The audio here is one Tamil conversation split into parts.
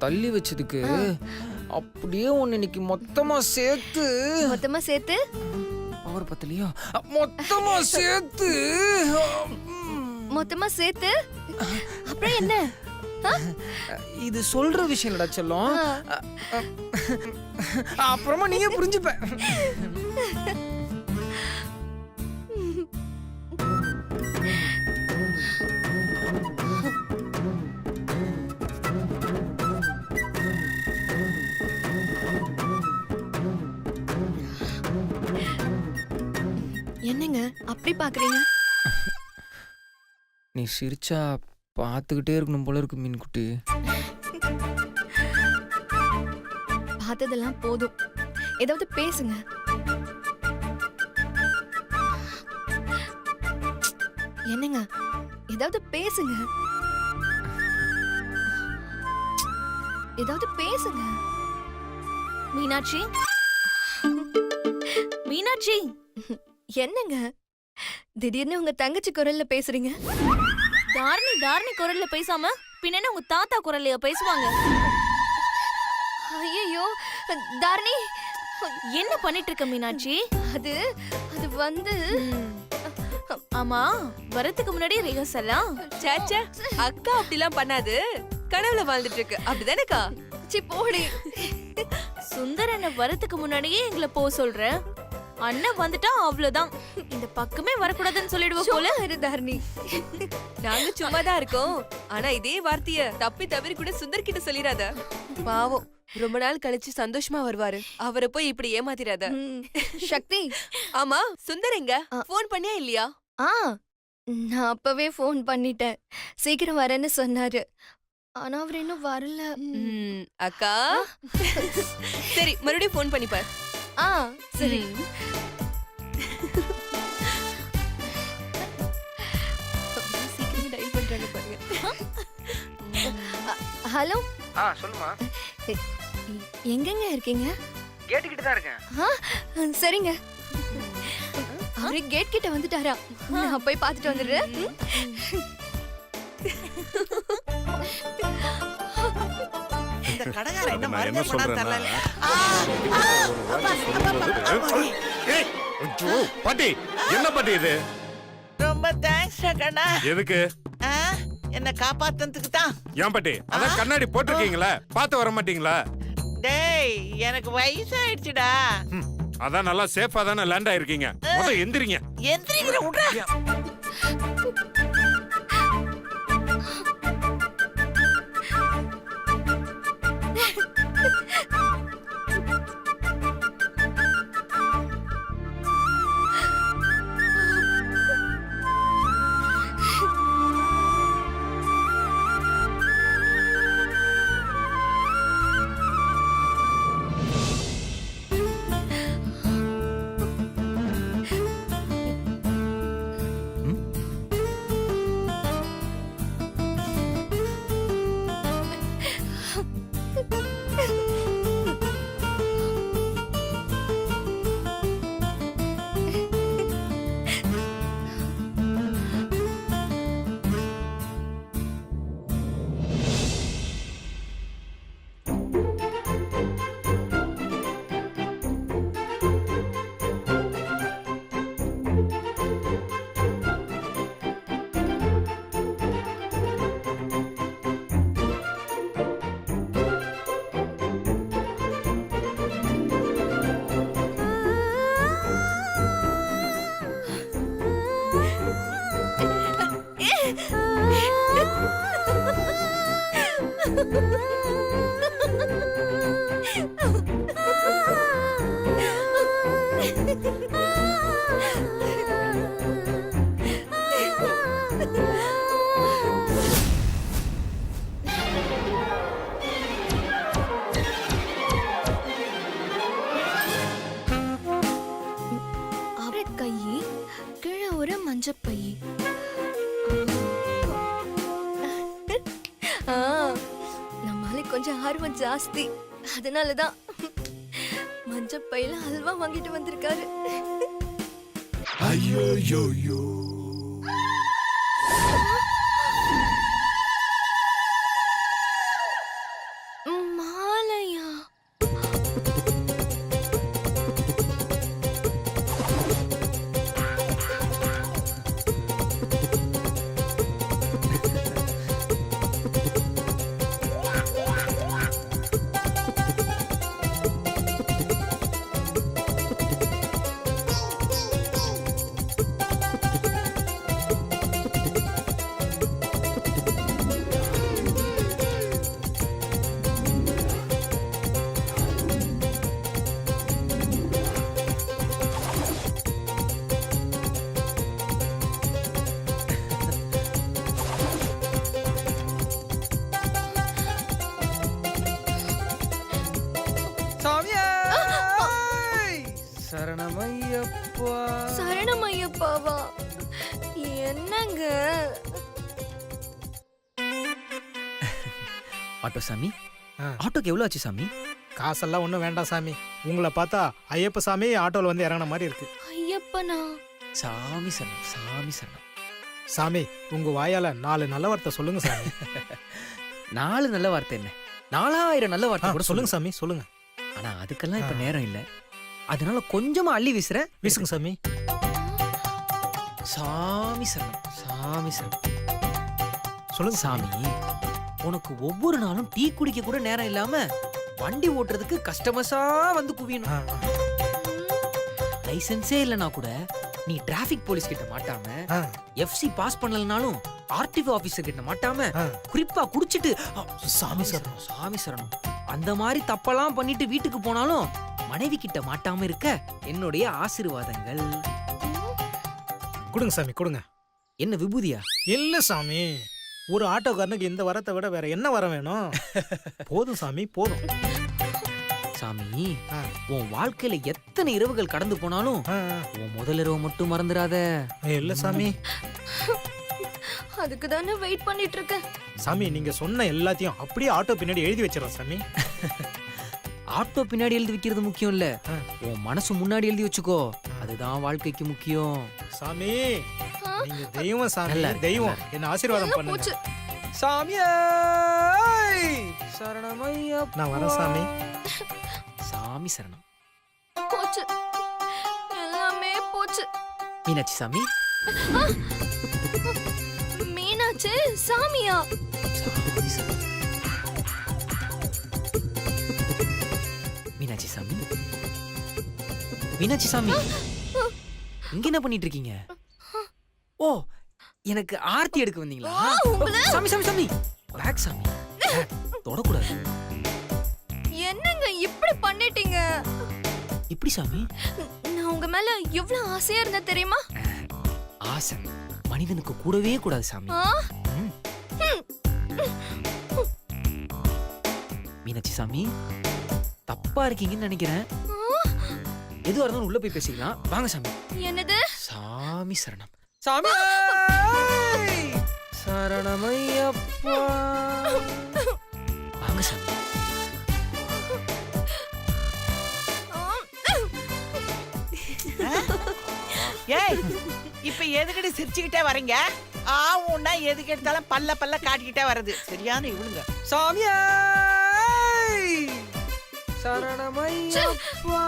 தள்ளி வச்சதுக்கு அப்படியே ஒன்னு இன்னைக்கு மொத்தமா சேர்த்து பவர் பத்தலையா? மொத்தமா சேர்த்து அப்புறம் என்ன? இது சொல்ற விஷயம் இல்லடா செல்லம். அப்புறமா நீங்க புரிஞ்சுப்ப. என்னங்க அப்படி பாக்குறீங்க? நீ சிரிச்சா பார்த்துக்கிட்டே இருக்கணும் போல இருக்கு மீன்குட்டி. பார்த்ததெல்லாம் போதும், ஏதாவது பேசுங்க. என்னங்க ஏதாவது பேசுங்க, ஏதாவது பேசுங்க. மீனாட்சி, மீனாட்சி, என்னங்க திடீர்னு உங்க தங்கச்சி குரல்ல பேசுறீங்க? தாரணி குரல்ல பேசாம பின்ன உங்க தாத்தா குரல்லையா பேசுவாங்க? ஐயோ தாரணி, என்ன பண்ணிட்டு இருக்க மீனாட்சி? அது வந்து ஆமா, வரதுக்கு முன்னாடி ரிஹர்சலா? சேச்சே, அக்கா அப்படிலாம் பண்ணாது, கனவுல வாழ்ந்துட்டு இருக்கு. அப்படிதானேக்கா? சி போடி. சுந்தரனை வரதுக்கு முன்னாடியே எங்களை போ சொல்ற. அண்ணன் வந்துட்டா அவ்வளவுதான், இந்த பக்கமே வரக்கூடாதுன்னு சொல்லிடுவோம் போல. தாரணி, நாங்க சும்மாதான் இருக்கோம். ஆனா இதே வார்த்தைய தப்பி தவறி கூட சுந்தர் கிட்ட சொல்லிராத. பாவம், ரொம்ப நாள் கழிச்சு சந்தோஷமா வருவாரு. அவரை போய் இப்படி ஏமாத்திராத. சக்தி. ஆமா, சுந்தர் எங்க? போன் பண்ணியா இல்லையா? நான் அப்பவே போன் பண்ணிட்டேன், சீக்கிரம் வரேன்னு சொன்னாரு. ஆனா அவர் இன்னும் வரல. அக்கா, சரி மறுபடியும் போன் பண்ணிப்பார். சரி. சீக்கிரமே டயல் பண்றாங்க பாருங்க. ஹலோ. சொல்லுமா. எங்கங்க இருக்கீங்க? கேட் கிட்ட தான் இருக்கேன். சரிங்க. அவரு கேட் கிட்ட வந்துட்டாரா? நான் போய் பார்த்துட்டு வந்துடுறேன். இந்த கடைக்காரன் என்ன மறந்தே பண்ணா தெரியல. பாட்டி, என்ன பாட்டி இது? ரொம்ப தேங்க்ஸ் கண்ணா. எதுக்கு? என்ன காப்பாத்துறதுக்கு தான். ஏன் பாட்டி, அதான் கண்ணாடி போட்டிருக்கீங்களா, பார்த்து வர மாட்டீங்களா? டேய், எனக்கு வயசாயிடுச்சுடா. அதான் நல்லா சேஃபா தானே லேண்ட் ஆயிருக்கீங்க. முதல்ல எந்திரிங்க. எந்திரிக்கிற விட்றா. மஞ்சப்பை. ஆ, நம்மால கொஞ்சம் ஆர்வம் ஜாஸ்தி, அதனாலதான் மஞ்சப்பையில அல்வா வாங்கிட்டு வந்திருக்காரு. ஐயோ மாலையா? சாமியே சரணமையப்பா. சரணமையப்பாவா? என்னங்க? ஆட்டோ சாமி, ஆ. ஆட்டோக்கு எவ்வளோ ஆச்சு சாமி? காசெல்லாம் ஒன்றும் வேண்டாம் சாமி. உங்களை பார்த்தா ஐயப்ப சாமி ஆட்டோவில் வந்து இறங்கின மாதிரி இருக்கு. ஐயப்பனா? சாமி சரணம், சாமி சரணம். சாமி உங்க வாயால 4 நல்ல வார்த்தை சொல்லுங்க சாமி. 4 நல்ல வார்த்தை என்ன, 4000 நல்ல வார்த்தை கூட சொல்லுங்க சாமி சொல்லுங்க. ஆனா அதுக்கெல்லாம் இப்ப நேரம் இல்ல, அதனால கொஞ்சமா அள்ளி வீசுறேன். வீசுங்க சாமி. சாமி சரணம், சாமி சரணம். சொல்லுங்க சாமி, உனக்கு ஒவ்வொரு நாளும் டீ குடிக்க கூட நேரம் இல்லாம வண்டி ஓட்டுறதுக்கு கஸ்டமர்ஸா வந்து குவியணும். ஆ, ஆ, லைசென்ஸே இல்லனா கூட நீ டிராபிக் போலீஸ் கிட்ட மாட்டாம, ஆ, எஃப்சி பாஸ் பண்ணலனாலும் ஆர்டிஓ ஆபீசர் கிட்ட மாட்டாம, ஆ. குறிப்பா குடிச்சிட்டு சாமி சரணம். சாமி சரணம் அந்த மாதிரி தப்பெல்லாம் பண்ணிட்டு வீட்டுக்கு போனாலும் மனைவி கிட்ட மாட்டாம இருக்க என்னுடைய ஆசீர்வாதங்கள். கொடுங்க சாமி கொடுங்க. என்ன விபூதியா? இல்ல சாமி, ஒரு ஆட்டோக்காரனுக்கு இந்த வரத்தை விட வேற என்ன வர வேணும்? போதும் சாமி போதும். சாமி, ஆ. உன் வாழ்க்கையில எத்தனை இரவுகள் கடந்து போனாலும் ஆ, ஆ. உன் முதல் இரவு மட்டும் மறந்துடாத. இல்ல சாமி. அதுக்கு தானே வெயிட் பண்ணிட்டு இருக்கேன். சாமி நீங்க சொன்ன எல்லாத்தையும் அப்படியே ஆட்டோ பின்னாடி எழுதி வச்சிடறேன் சாமி. ஆட்டோ பின்னாடி எழுதி வைக்கிறது முக்கியம் இல்ல, ஆ. உன் மனசு முன்னாடி எழுதி வச்சுக்கோ, அதுதான் வாழ்க்கைக்கு முக்கியம். சாமி நீங்க தெய்வம் சாமி, நல்லா இருக்கு, தெய்வம். என்ன ஆசீர்வாதம் எல்லாம் பண்ணுங்க. போச்சு. சாமியே சரணமையப்பா. நான் வரேன் சாமி. சாமி சரணம். போச்சு, எல்லாமே போச்சு. மீனாட்சி சாமி, மீனாட்சி சாமியா? சாமி சரணம். மீனாட்சி சாமி, மீனாட்சி சாமி, இங்க என்ன பண்ணிட்டு இருக்கீங்க? ஓ, எனக்கு ஆர்த்தி எடுக்க வந்தீங்களா? சாமி சாமி சாமி, பேக் சாமி, தொடக்கூடாது. என்னங்க இப்படி பண்ணிட்டீங்க? இப்படி சாமி? நான் உங்க மேல எவ்வளவு ஆசையா இருந்த தெரியுமா? ஆசை மனிதனுக்கு கூடவே கூடாது சாமி. ஆ? ம். மீனாட்சி சாமி, தப்பா இருக்கீங்கன்னு நினைக்கிறேன். எதுவா இருந்தாலும் உள்ள போய் பேசிக்கலாம், வாங்க சாமி. என்னது? சாமி சரணம். சாமி சரணமையப்பா. வாங்க சாமி. ஏய் இப்ப எதுக்கிட்ட சிரிச்சுக்கிட்டே வரீங்க? ஆவுன்னா எதுக்கு எடுத்தாலும் பல்ல காட்டிக்கிட்டே வருது. சரியான இவளுங்க. சாமியே சரணமையப்பா.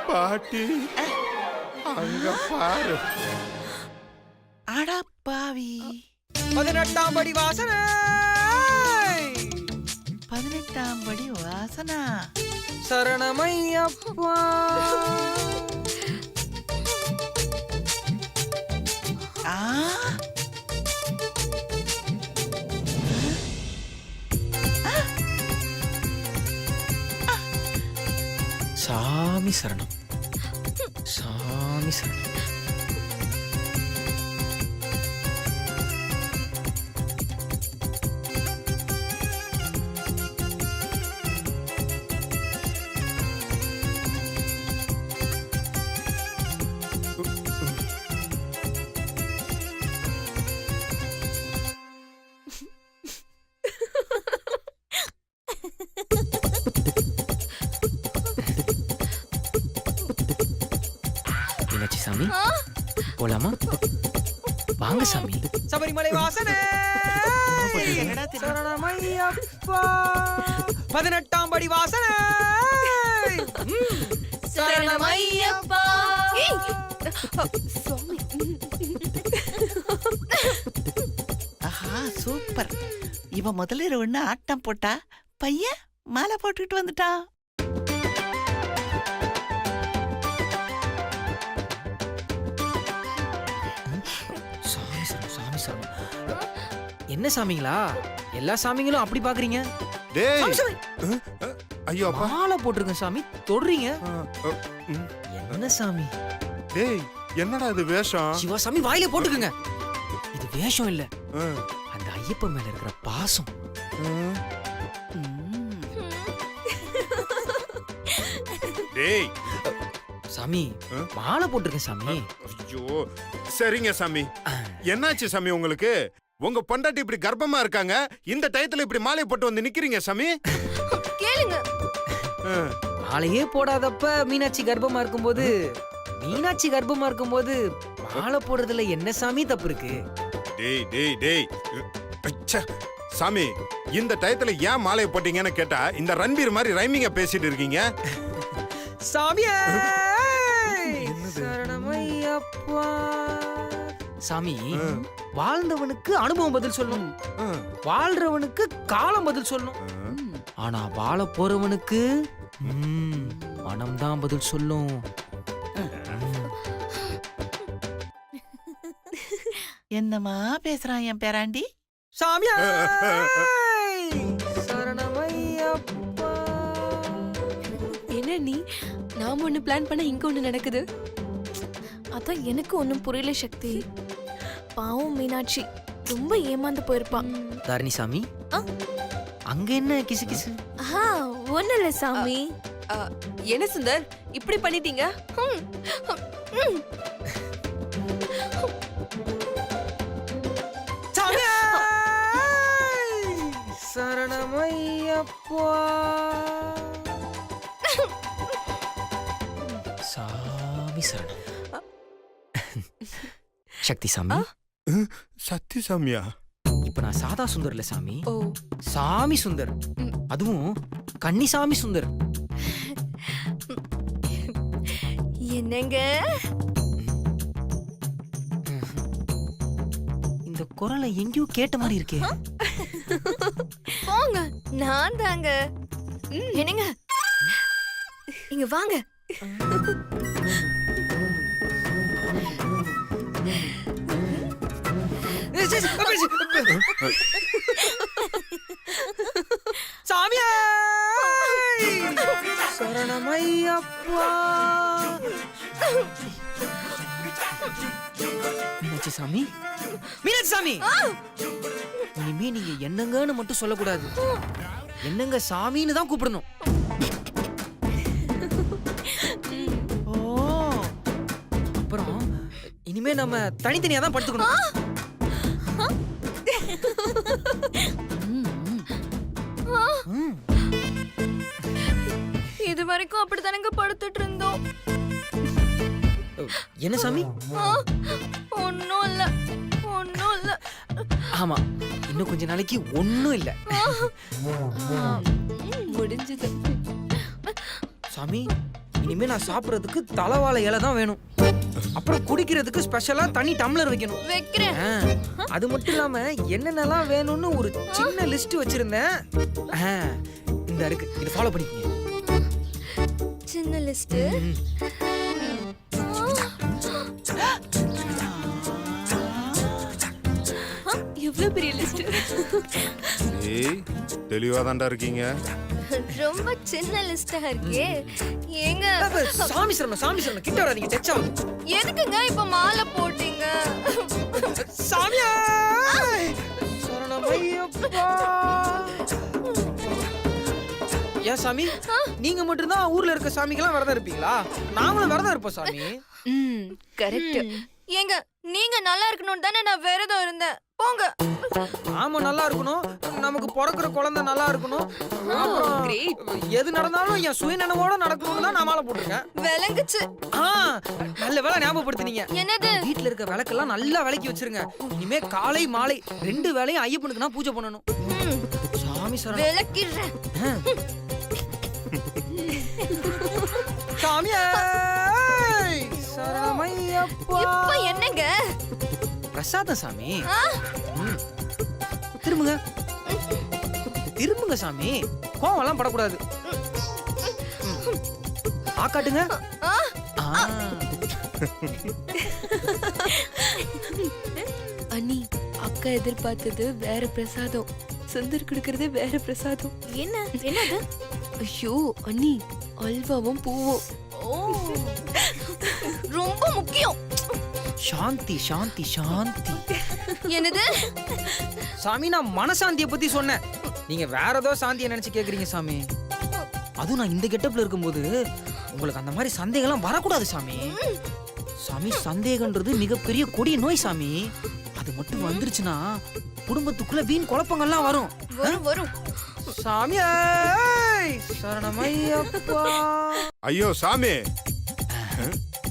பாட்டி அங்க பாரு. அடா பாவி, 18ஆம் படி வாசனை. 18ஆம் படி வாசனா. சரணமையப்பா. ஆ சாமி சரணம். சாமி சரணம். சாமி போலாமா? வாங்க சாமி. சபரிமலை வாசனே என்னடா திடீர்னு? சரணமையப்பா 18ஆம் படி வாசனே. சரணமையப்பா. சுவாமி ஆஹா சூப்பர். இவ முதல்ல ஒண்ணு ஆட்டம் போட்டா, பையன் மாலை போட்டுக்கிட்டு வந்துட்டான். சாமி சரணம், சாமி சரணம். என்ன சாமிங்களா எல்லா சாமிங்களும் அப்படி பாக்குறீங்க? டேய் சாமி, சாமி. ஐயோ அப்பா மாலை போட்டிருக்கேன் சாமி, தொடுறீங்க. ம். என்ன சாமி? டேய் என்னடா இது வேஷம்? சிவா சாமி வாயில போட்டுக்குங்க. இது வேஷம் இல்ல, ஆ, அந்த ஐயப்பன் மேல இருக்கிற பாசம். ஆ. டேய் சாமி ஆ? மாலை போட்டிருக்கேன் சாமி. ஐயோ சரிங்க சாமி. என்னாச்சு சாமி உங்களுக்கு? உங்க பொண்டாட்டி இப்படி கர்ப்பமா இருக்காங்க, இந்த டயத்துல இப்படி மாலை போட்டு வந்து நிக்கிறீங்க சாமி? கேளுங்க. ஆ. மாலையே போடாதப்ப மீனாட்சி கர்ப்பமா இருக்கும்போது, மீனாட்சி கர்ப்பமா இருக்கும்போது மாலை போடுறதுல என்ன சாமி தப்பு இருக்கு? டேய் டேய் டேய் அச்சா. சாமி இந்த டயத்துல ஏன் மாலையை போட்டீங்கன்னு கேட்டா இந்த ரன்பீர் மாதிரி ரைமிங்கா பேசிட்டு இருக்கீங்க. சாமியே சரணமையப்பா. சாமி ஆ. வாழ்ந்தவனுக்கு அனுபவம் பதில் சொல்லணும், ஆ. வாழ்றவனுக்கு காலம் பதில் சொல்லணும். ஆனா வாழ போறவனுக்கு மனம்தான் பதில் சொல்லும். என்னமா பேசுறான் என் பேராண்டி? சாமியா சரணமையப்பா. என்ன நீ நாம ஒண்ணு பிளான் பண்ண இங்க ஒண்ணு நடக்குது. அதான் எனக்கு ஒண்ணும் புரியல சக்தி. பாவம் மீனாட்சி ரொம்ப ஏமாந்து போயிருப்பான். தாரணி சாமி, ஆ? அங்க என்ன கிசு கிசு? ஒண்ணு இல்ல சாமி. என்ன சுந்தர் இப்படி பண்ணிட்டீங்க? சரணமையப்பா. சாமி சரணம். சக்தி சாமி, சக்தி சாமியா? இப்ப நான் சாதா சுந்தர் இல்ல சாமி, ஓ சாமி சுந்தர். அதுவும் கன்னிசாமி சுந்தர். என்னங்க? இந்த குரலை எங்கேயோ கேட்ட மாதிரி இருக்கே. போங்க, நான் தாங்க. என்னங்க இங்க வாங்க. சாமியே சரணமையப்பா. மீனாட்சி சாமி, மீனாட்சி சாமி, இனிமே நீங்க என்னங்கன்னு மட்டும் சொல்லக்கூடாது, என்னங்க சாமின்னு தான் கூப்பிடணும். ஓ அப்புறம் இனிமே நம்ம தனித்தனியா தான் படுத்துக்கணும். இது வரைக்கும் அப்படித்தானங்க படுத்துட்டு இருந்தோம். என்ன சாமி? ஒன்னும் இல்ல, ஒன்னும் இல்ல. ஆமா, இன்னும் கொஞ்ச நாளைக்கு ஒண்ணும் இல்ல. முடிஞ்சது. சாமி, இனிமே நான் சாப்பிடுறதுக்கு தலைவாழை இலை தான் வேணும். அப்புறம் குடிக்கிறதுக்கு ஸ்பெஷலா தனி டம்ளர் வைக்கணும். வைக்கிறேன். அது மட்டும் இல்லாம என்னென்னலாம் வேணும்னு ஒரு சின்ன லிஸ்ட் வச்சிருந்தேன். இந்த இருக்கு, இது ஃபாலோ பண்ணிக்கங்க. சின்ன லிஸ்ட். எவ்வளவு பெரிய லிஸ்ட். ஏய் தெளிவா தான்டா இருக்கீங்க. ரொம்ப சின்ன லிஸ்டா இருக்கே. ஏங்க சாமி சரணம், சாமி சரணம், கிட்ட வராதீங்க, டச் ஆகும். எதுக்குங்க இப்ப மாலை போட்டீங்க? சாமியா சரணமையப்பா. ஏன் சாமி, நீங்க மட்டும் தான் ஊர்ல இருக்க சாமிக்கெல்லாம் விரதம் இருப்பீங்களா? நாங்களும் விரதம் இருப்போம் சாமி. கரெக்ட். ஏங்க நீங்க நல்லா இருக்கணும் தானே நான் விரதம் இருந்தேன். போங்க. ஆமா நல்லா இருக்கணும், நமக்கு பிறக்கிற குழந்தை நல்லா இருக்கணும், அப்புறம் great. எது நடந்தாலும் என் சுயநனவோட நடக்கணும்னு தான் நான் மாலை போட்டிருக்கேன். விளங்குச்சு. ஆ, நல்ல வேளை ஞாபகப்படுத்தினீங்க. என்னது? வீட்ல இருக்க விளக்கெல்லாம் நல்லா விளக்கி வச்சிருங்க. இனிமே காலை மாலை 2 வேளையும் ஐயப்பனுக்கு நான் பூஜை பண்ணணும். சாமி சரணம். விளக்கிடுறேன். சாமியே சரணமையப்பா. இப்ப என்னங்க? பிரசாதம் சாமி. ஆ? ம். திரும்புங்க திரும்புங்க சாமி, கோவம் எல்லாம் படக்கூடாது. ஆக்காட்டுங்க. ஆ? ஆ. அண்ணி, அக்கா எதிர்பார்த்தது வேற பிரசாதம், சுந்தர் கொடுக்கறது வேற பிரசாதம். என்னது? ஐயோ அண்ணி, அல்வாவும் பூவும். ஓ, ரொம்ப முக்கியம். சாந்தி சாந்தி சாந்தி. என்னது? சாமி நான் மனசாந்தியை பத்தி சொன்னேன், நீங்க வேற ஏதோ சாந்தியை நினைச்சு கேக்குறீங்க சாமி. அதுவும் நான் இந்த கெட்டப்ல இருக்கும்போது உங்களுக்கு அந்த மாதிரி சந்தேகம்லாம் வரக்கூடாது சாமி. சாமி சந்தேகம்ன்றது மிகப்பெரிய கொடிய நோய் சாமி. அது மட்டும் வந்துருச்சுன்னா குடும்பத்துக்குள்ள வீண் குழப்பங்கள்லாம் வரும். வரும் வரும். சாமி சரணமையப்பா. ஐயோ சாமி.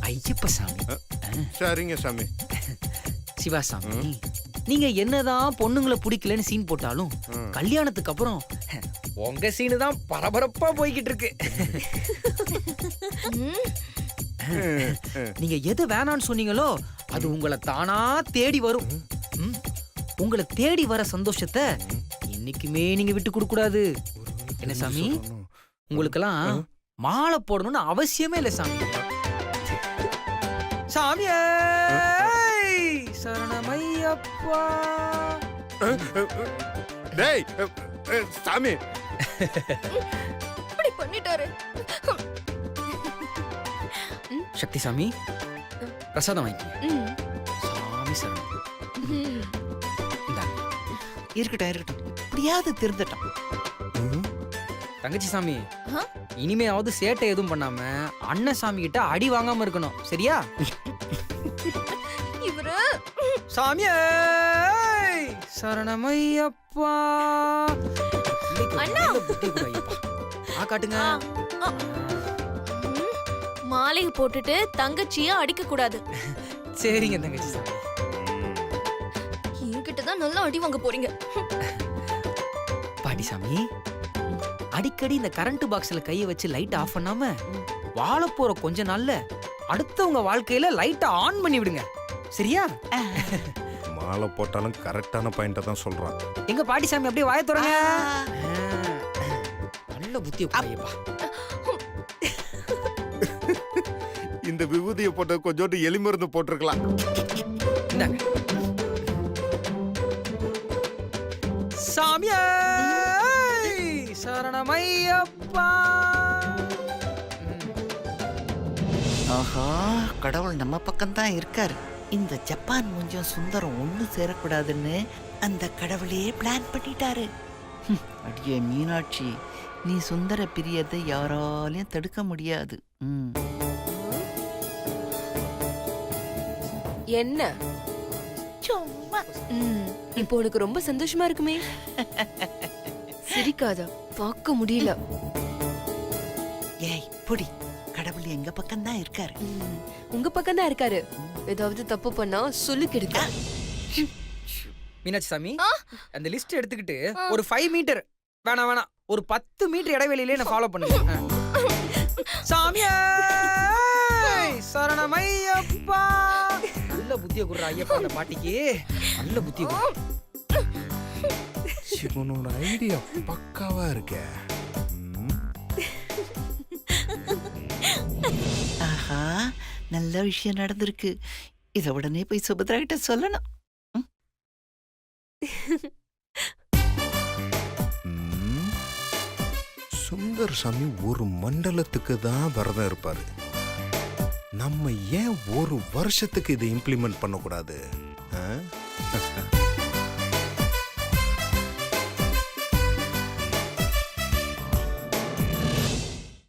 ஐயப்ப சாமி. சரிங்க சாமி. சிவா சாமி, நீங்க என்னதான் பொண்ணுங்களை பிடிக்கலன்னு சீன் போட்டாலும் கல்யாணத்துக்கு அப்புறம் உங்க சீனு தான் பரபரப்பா போய்கிட்டு இருக்கு. நீங்க எது வேணான்னு சொன்னீங்களோ அது உங்களை தானா தேடி வரும். ம். உங்களை தேடி வர சந்தோஷத்தை என்னைக்குமே நீங்க விட்டு கொடுக்க கூடாது. என்ன சாமி, உங்களுக்கெல்லாம் மாலை போடணும்னு அவசியமே இல்லை சாமி. சாமியே சரணமையப்பா. டேய் சாமி. இப்படி பண்ணிட்டாரு. சக்தி சாமி, பிரசாதம் வாங்கிக்கங்க. சாமி சரணம். இந்தாங்க. இருக்கட்டும் இருக்கட்டும், இப்படியாவது திருந்தட்டும். தங்கச்சி சாமி, இனிமையாவது சேட்டை எதுவும் பண்ணாம அண்ணன் சாமி கிட்ட அடி வாங்காம இருக்கணும், சரியா? இவரு சாமியே சரணமையப்பா. அண்ணா. காட்டுங்க. மாலையை போட்டுட்டு தங்கச்சிய அடிக்க கூடாது. சரிங்க தங்கச்சி சாமி. என்கிட்ட தான் நல்லா அடி வாங்க போறீங்க. பாட்டி சாமி, அடிக்கடி இந்த கரண்ட் பாக்ஸ்ல கைய வச்சு லைட் ஆஃப் பண்ணாம வாழ போற கொஞ்ச நாள்ல அடுத்தவங்க வாழ்க்கையில லைட்ட ஆன் பண்ணி விடுங்க, சரியா? மாலை போட்டாலும் கரெக்டான பாயிண்ட தான் சொல்றான். எங்க பாட்டி சாமி அப்படியே வாய திறங்க. நல்ல புத்திய பாயப்பா. இந்த விபூதியை போட்ட கொஞ்சோண்டு எலிமருந்து போட்டிருக்கலாம். இந்தாங்க. சாமியே சரணமையப்பா. ஆஹா, கடவுள் நம்ம பக்கம் தான் இருக்காரு. இந்த ஜப்பான் முஞ்சம் சுந்தரம் ஒண்ணு சேரக்கூடாதுன்னு அந்த கடவுளே பிளான் பண்ணிட்டாரு. அடியே மீனாட்சி, நீ சுந்தர பிரியத்தை யாராலையும் தடுக்க முடியாது. என்ன சும்மா இப்போ உனக்கு ரொம்ப சந்தோஷமா இருக்குமே? சிரிக்காத, பார்க்க முடியல. ஏய் பொடி, கடவுள் எங்க பக்கம் தான் இருக்காரு. உங்க பக்கம் தான் இருக்காரு. ஏதாவது தப்பு பண்ணா சொல்லு கெடுக்க. மீனாட்சி சாமி, அந்த லிஸ்ட் எடுத்துக்கிட்டு ஒரு 5 மீட்டர் வேணாம் வேணாம் ஒரு 10 மீட்டர் இடைவெளியிலே என்ன ஃபாலோ பண்ணுங்க. சாமியே சரணமையப்பா. நல்ல புத்திய குடுற ஐயப்பா அந்த பாட்டிக்கு. நல்ல புத்திய குடு. சிவனோட ஐடியா பக்காவா இருக்கே. ஆஹா, நல்ல விஷயம் நடந்திருக்கு. இத உடனே போய் சுபத்ரா கிட்ட சொல்லணும். சுந்தர் சாமி ஒரு மண்டலத்துக்கு தான் விரதம் இருப்பாரு. நம்ம ஏன் ஒரு வருஷத்துக்கு இதை இம்ப்ளிமெண்ட் பண்ணக்கூடாது?